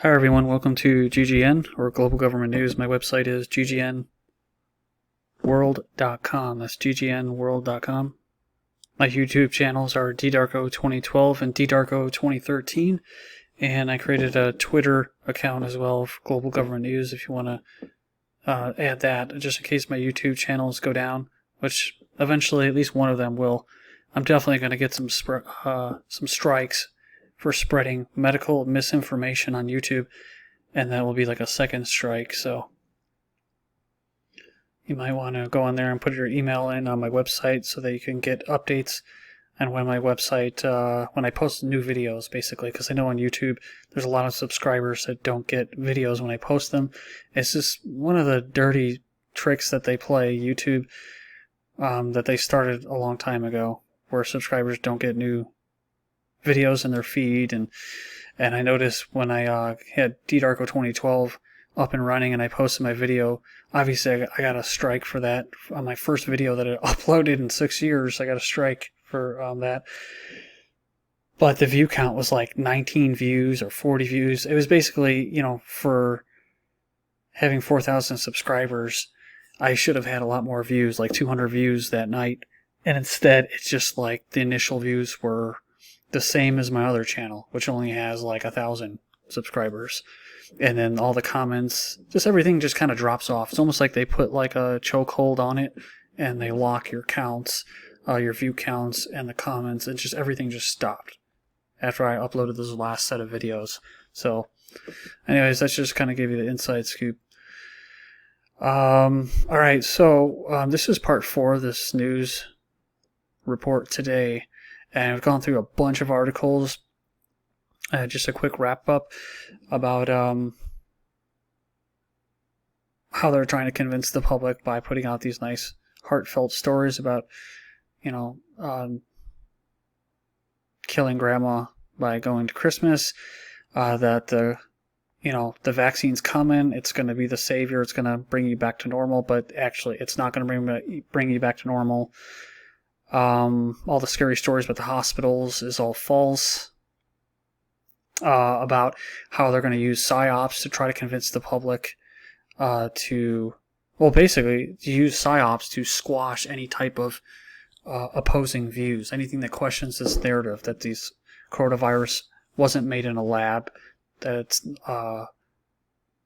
Hi everyone, welcome to GGN, or Global Government News. My website is ggnworld.com. That's ggnworld.com. My YouTube channels are ddarko2012 and ddarko2013, and I created a Twitter account as well for Global Government News if you want to add that, just in case my YouTube channels go down, which eventually at least one of them will. I'm definitely going to get some strikes for spreading medical misinformation on YouTube, and that will be like a second strike. So you might want to go on there and put your email in on my website so that you can get updates on when my website, when I post new videos, basically, because I know on YouTube there's a lot of subscribers that don't get videos when I post them. It's just one of the dirty tricks that they play, YouTube, that they started a long time ago, where subscribers don't get new videos in their feed. And I noticed when I had ddarko2012 up and running and I posted my video, obviously I got a strike for that. On my first video that I uploaded in 6 years, I got a strike for that. But the view count was like 19 views or 40 views. It was basically, for having 4,000 subscribers, I should have had a lot more views, like 200 views that night. And instead, it's just like the initial views were the same as my other channel, which only has like 1,000 subscribers. And then all the comments, just everything just kind of drops off. It's almost like they put like a chokehold on it and they lock your counts, your view counts and the comments, and just everything just stopped after I uploaded this last set of videos. So anyways, that's just kind of give you the inside scoop. Alright, so this is part 4 of this news report today. And I've gone through a bunch of articles. Just a quick wrap up about how they're trying to convince the public by putting out these nice heartfelt stories about, killing grandma by going to Christmas. That the vaccine's coming. It's going to be the savior. It's going to bring you back to normal. But actually, it's not going to bring you back to normal. All the scary stories about the hospitals is all false. About how they're going to use psyops to try to convince the public basically to use psyops to squash any type of opposing views, anything that questions this narrative that these coronavirus wasn't made in a lab, that it's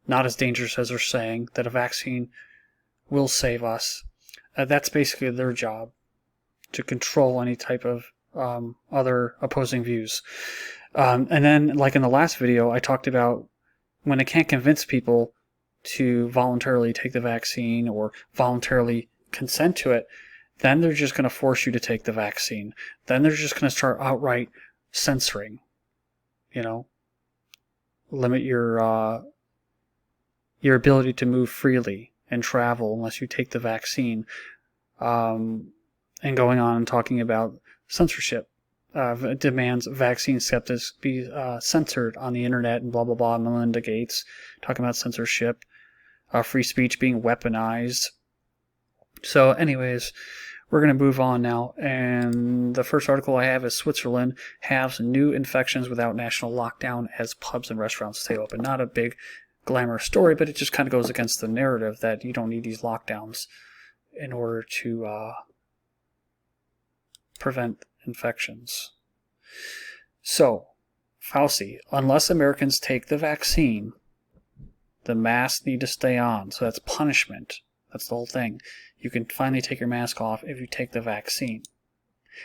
not as dangerous as they're saying, that a vaccine will save us. That's basically their job, to control any type of other opposing views. And then, like in the last video, I talked about when they can't convince people to voluntarily take the vaccine or voluntarily consent to it, then they're just going to force you to take the vaccine. Then they're just going to start outright censoring. Limit your ability to move freely and travel unless you take the vaccine. And going on and talking about censorship, demands vaccine skeptics be censored on the internet and blah, blah, blah. Melinda Gates talking about censorship, free speech being weaponized. So anyways, we're going to move on now. And the first article I have is Switzerland has new infections without national lockdown as pubs and restaurants stay open. Not a big glamour story, but it just kind of goes against the narrative that you don't need these lockdowns in order to prevent infections. So, Fauci, unless Americans take the vaccine, the masks need to stay on. So that's punishment. That's the whole thing. You can finally take your mask off if you take the vaccine.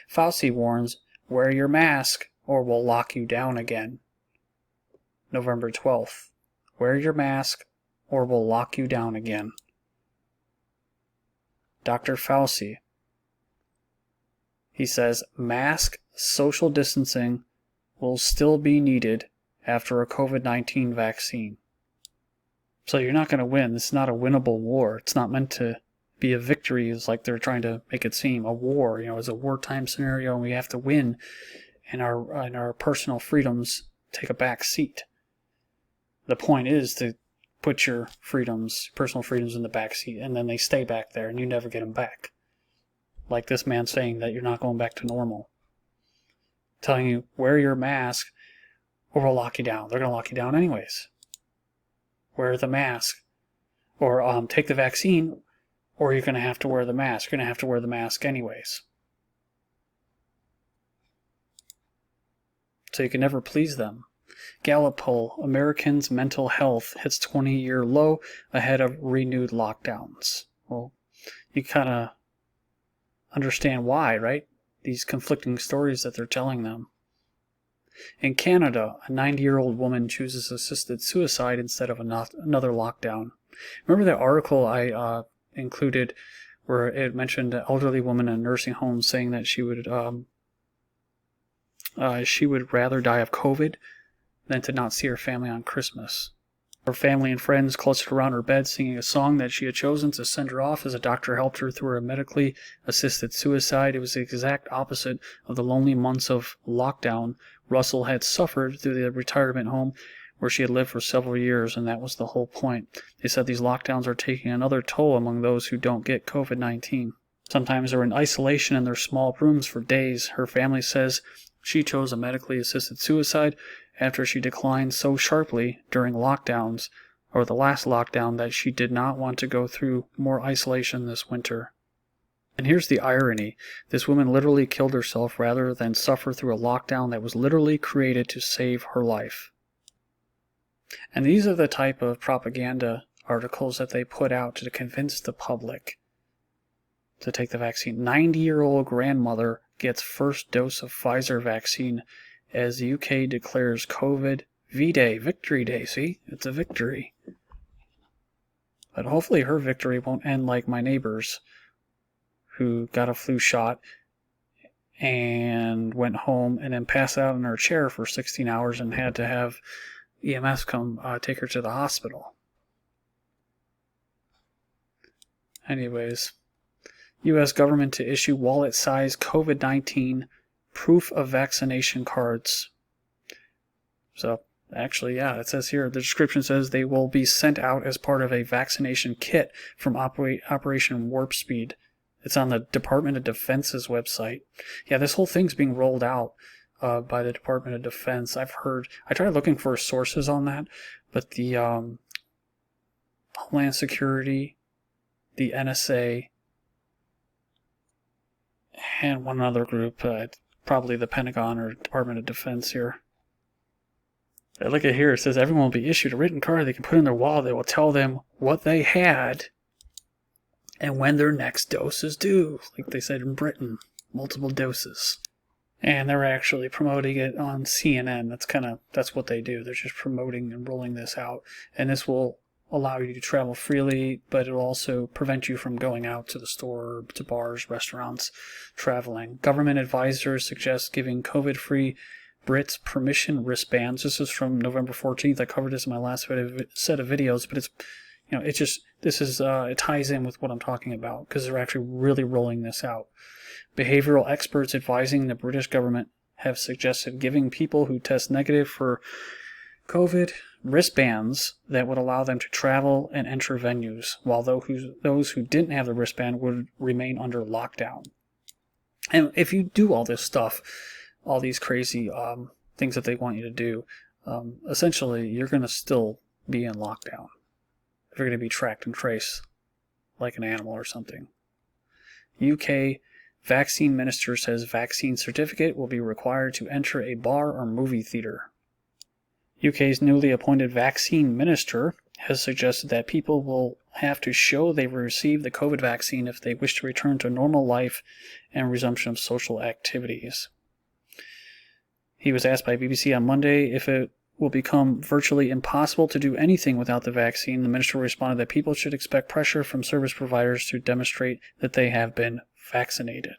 Fauci warns, wear your mask or we'll lock you down again. November 12th. Wear your mask or we'll lock you down again. Dr. Fauci. He says mask social distancing will still be needed after a COVID-19 vaccine. So you're not going to win. This is not a winnable war. It's not meant to be a victory, as like they're trying to make it seem. A war, is a wartime scenario, and we have to win, and our personal freedoms take a back seat. The point is to put your personal freedoms in the back seat, and then they stay back there, and you never get them back. Like this man saying that you're not going back to normal. Telling you, wear your mask or we'll lock you down. They're going to lock you down anyways. wear the mask, or take the vaccine, or you're going to have to wear the mask. You're going to have to wear the mask anyways. So you can never please them. Gallup poll, Americans' mental health hits 20-year low ahead of renewed lockdowns. Well, you kind of understand why, right? These conflicting stories that they're telling them. In Canada, a 90-year-old woman chooses assisted suicide instead of another lockdown. Remember that article I included where it mentioned an elderly woman in a nursing home saying that she would rather die of COVID than to not see her family on Christmas. Her family and friends clustered around her bed singing a song that she had chosen to send her off as a doctor helped her through her medically assisted suicide. It was the exact opposite of the lonely months of lockdown Russell had suffered through the retirement home where she had lived for several years, and that was the whole point. They said these lockdowns are taking another toll among those who don't get COVID-19. Sometimes they're in isolation in their small rooms for days. Her family says she chose a medically assisted suicide after she declined so sharply during lockdowns, or the last lockdown, that she did not want to go through more isolation this winter. And here's the irony. This woman literally killed herself rather than suffer through a lockdown that was literally created to save her life. And these are the type of propaganda articles that they put out to convince the public to take the vaccine. 90-year-old grandmother gets first dose of Pfizer vaccine as the UK declares COVID V-Day, Victory Day. See, it's a victory. But hopefully her victory won't end like my neighbor's, who got a flu shot and went home and then passed out in her chair for 16 hours and had to have EMS come take her to the hospital. Anyways, U.S. government to issue wallet-sized COVID-19 proof of vaccination cards. So, actually, yeah, it says here, the description says they will be sent out as part of a vaccination kit from Operation Warp Speed. It's on the Department of Defense's website. Yeah, this whole thing's being rolled out by the Department of Defense. I tried looking for sources on that, but the Homeland Security, the NSA, and one other group, probably the Pentagon or Department of Defense here. I look at here, it says everyone will be issued a written card they can put in their wallet that will tell them what they had and when their next dose is due, like they said in Britain, multiple doses. And they're actually promoting it on CNN. That's what they do. They're just promoting and rolling this out. And this will allow you to travel freely, but it will also prevent you from going out to the store, to bars, restaurants, traveling. Government advisors suggest giving COVID-free Brits permission wristbands. This is from November 14th. I covered this in my last set of videos, but it ties in with what I'm talking about because they're actually really rolling this out. Behavioral experts advising the British government have suggested giving people who test negative for COVID wristbands that would allow them to travel and enter venues, while those who didn't have the wristband would remain under lockdown. And if you do all this stuff, all these crazy things that they want you to do, essentially you're going to still be in lockdown. You're going to be tracked and traced like an animal or something. UK vaccine minister says vaccine certificate will be required to enter a bar or movie theater. UK's newly appointed vaccine minister has suggested that people will have to show they've received the COVID vaccine if they wish to return to normal life and resumption of social activities. He was asked by BBC on Monday if it will become virtually impossible to do anything without the vaccine. The minister responded that people should expect pressure from service providers to demonstrate that they have been vaccinated.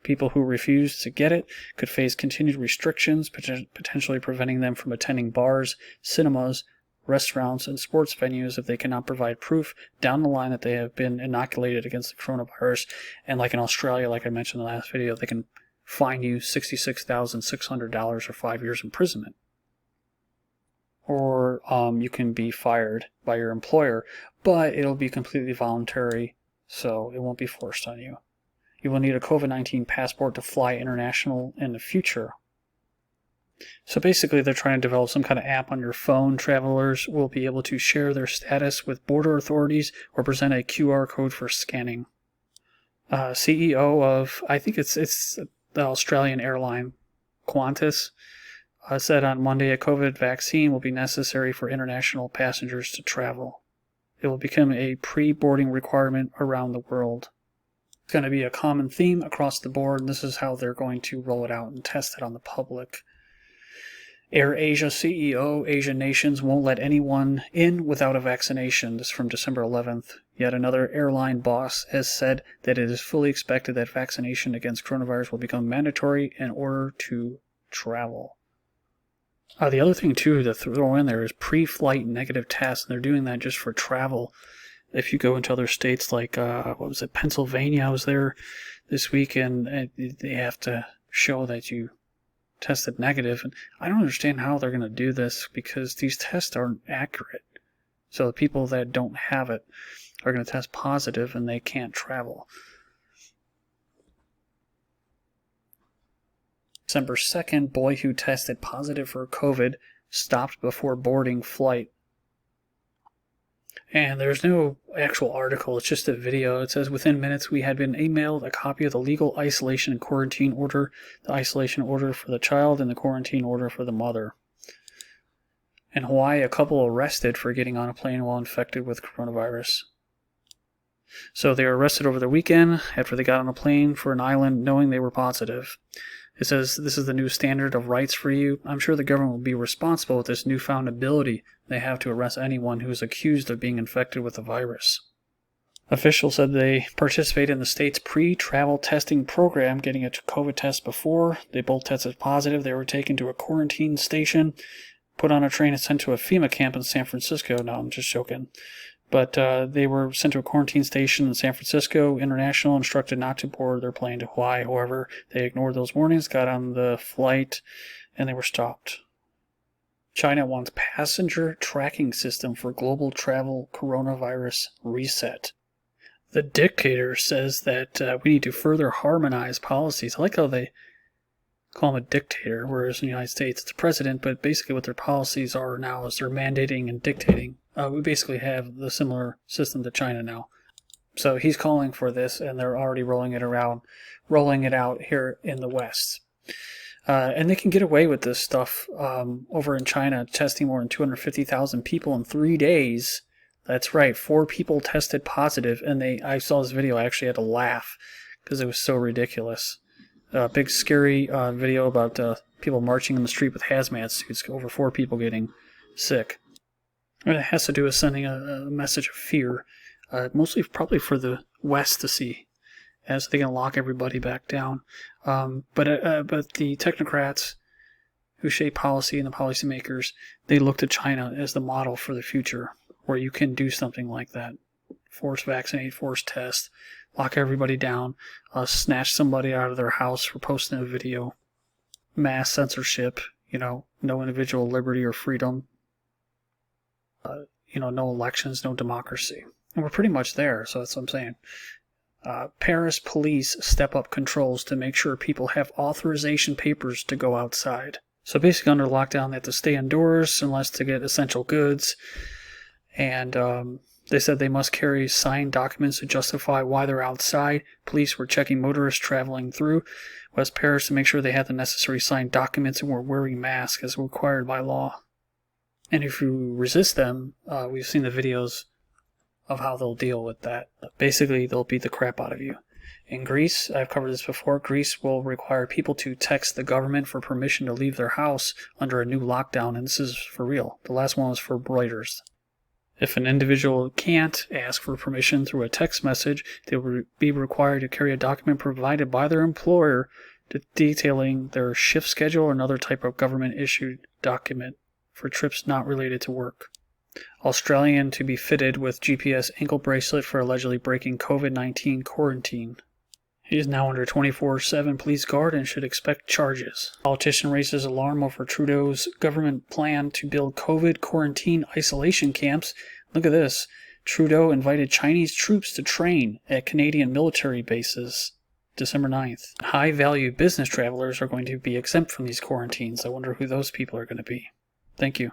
People who refuse to get it could face continued restrictions, potentially preventing them from attending bars, cinemas, restaurants, and sports venues if they cannot provide proof down the line that they have been inoculated against the coronavirus. And like in Australia, like I mentioned in the last video, they can fine you $66,600 or 5 years imprisonment. Or you can be fired by your employer, but it'll be completely voluntary, so it won't be forced on you. You will need a COVID-19 passport to fly international in the future. So basically, they're trying to develop some kind of app on your phone. Travelers will be able to share their status with border authorities or present a QR code for scanning. CEO of, I think it's the Australian airline, Qantas, said on Monday a COVID vaccine will be necessary for international passengers to travel. It will become a pre-boarding requirement around the world. It's going to be a common theme across the board, and this is how they're going to roll it out and test it on the public. AirAsia CEO, Asian nations won't let anyone in without a vaccination. This is from December 11th. Yet another airline boss has said that it is fully expected that vaccination against coronavirus will become mandatory in order to travel. The other thing, too, to throw in there is pre-flight negative tests, and they're doing that just for travel. If you go into other states like, Pennsylvania, I was there this week, and they have to show that you tested negative. And I don't understand how they're going to do this because these tests aren't accurate. So the people that don't have it are going to test positive and they can't travel. December 2nd, boy who tested positive for COVID stopped before boarding flight. And there's no actual article, it's just a video. It says, within minutes we had been emailed a copy of the legal isolation and quarantine order, the isolation order for the child and the quarantine order for the mother. In Hawaii, a couple arrested for getting on a plane while infected with coronavirus. So they were arrested over the weekend after they got on a plane for an island knowing they were positive. It says, this is the new standard of rights for you. I'm sure the government will be responsible with this newfound ability they have to arrest anyone who is accused of being infected with the virus. Officials said they participated in the state's pre-travel testing program, getting a COVID test before. They both tested positive. They were taken to a quarantine station, put on a train and sent to a FEMA camp in San Francisco. No, I'm just joking. But they were sent to a quarantine station in San Francisco. International instructed not to board their plane to Hawaii. However, they ignored those warnings, got on the flight, and they were stopped. China wants passenger tracking system for global travel coronavirus reset. The dictator says that we need to further harmonize policies. I like how they call him a dictator, whereas in the United States it's a president, but basically what their policies are now is they're mandating and dictating. We basically have the similar system to China now. So he's calling for this, and they're already rolling it out here in the West. And they can get away with this stuff over in China, testing more than 250,000 people in 3 days. That's right, 4 people tested positive, and I saw this video, I actually had to laugh because it was so ridiculous. Big scary video about people marching in the street with hazmat suits, over 4 people getting sick. And it has to do with sending a message of fear, mostly probably for the West to see, as they can lock everybody back down. But the technocrats who shape policy and the policymakers, they look to China as the model for the future, where you can do something like that. Force vaccinate, force test, lock everybody down, snatch somebody out of their house for posting a video, mass censorship, no individual liberty or freedom, no elections, no democracy. And we're pretty much there, so that's what I'm saying. Paris police step up controls to make sure people have authorization papers to go outside. So basically under lockdown, they have to stay indoors unless to get essential goods. And they said they must carry signed documents to justify why they're outside. Police were checking motorists traveling through West Paris to make sure they had the necessary signed documents and were wearing masks as required by law. And if you resist them, we've seen the videos of how they'll deal with that. Basically, they'll beat the crap out of you. In Greece, I've covered this before, Greece will require people to text the government for permission to leave their house under a new lockdown, and this is for real. The last one was for Reuters. If an individual can't ask for permission through a text message, they will be required to carry a document provided by their employer detailing their shift schedule or another type of government-issued document for trips not related to work. Australian to be fitted with GPS ankle bracelet for allegedly breaking COVID-19 quarantine. He is now under 24/7 police guard and should expect charges. Politician raises alarm over Trudeau's government plan to build COVID quarantine isolation camps. Look at this. Trudeau invited Chinese troops to train at Canadian military bases. December 9th. High-value business travelers are going to be exempt from these quarantines. I wonder who those people are going to be. Thank you.